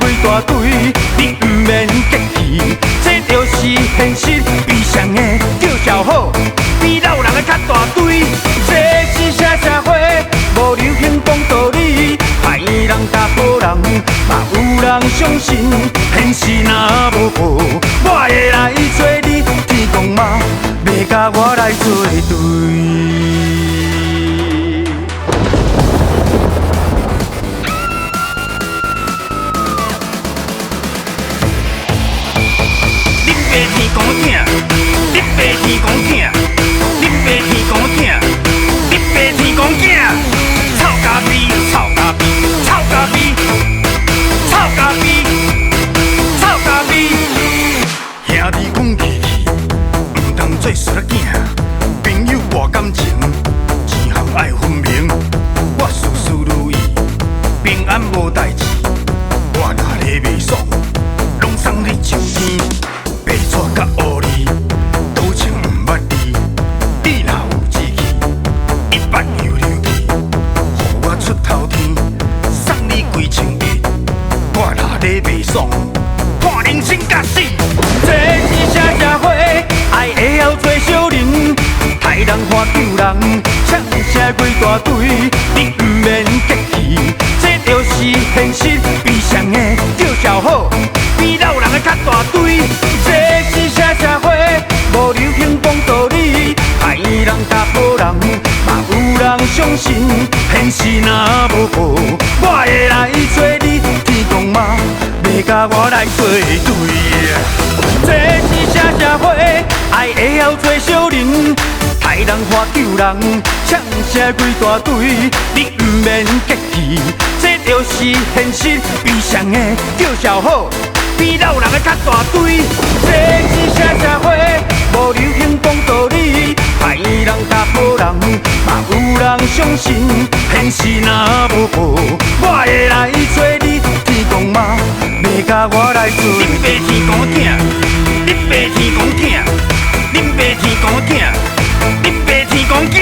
几大堆，你毋免激气，这就是现实。悲伤的叫笑好，比老人的较大堆。这是啥社会？无流行讲道理，歹人甲好人，嘛有人相信。现实若无好，我会来找你。天公嘛，要甲我来作对。你爸天公囝，你爸天公囝，你爸天公囝，你爸天公囝，臭咖啡，臭咖啡，臭咖啡，臭咖啡，臭咖啡。兄弟讲义气，唔通做衰仔囝。朋友博感情，钱项爱分明。我事事如意，平安无代志。我若咧袂爽，拢送你上天。白纸甲乌字，多情毋捌字。你若有志气，一百又流气，予我出头天，送你几千亿。我若咧袂爽，看人生甲死。这是啥社会？爱会晓做小人，害人害救人，抢声几大堆。你毋免激气，这就是现实。悲伤的叫笑好，比老人的较大堆。这是啥社会？无流行讲道理，害人甲好人，嘛有人相信。现实若无好，我会来找你。天公嘛，要甲我来作对。这是啥社会？爱会晓做小人，害人害救人，抢声几大堆。你毋免激气，这就是现实。悲伤的叫笑好，比老人的较大堆。这是啥社会？无流行讲道理，害人甲好人，嘛有人相信。现实若无好，我会来找你。天公嘛，要甲我来做。恁爸天公囝，恁爸天公囝，恁爸天公囝，恁爸天公囝。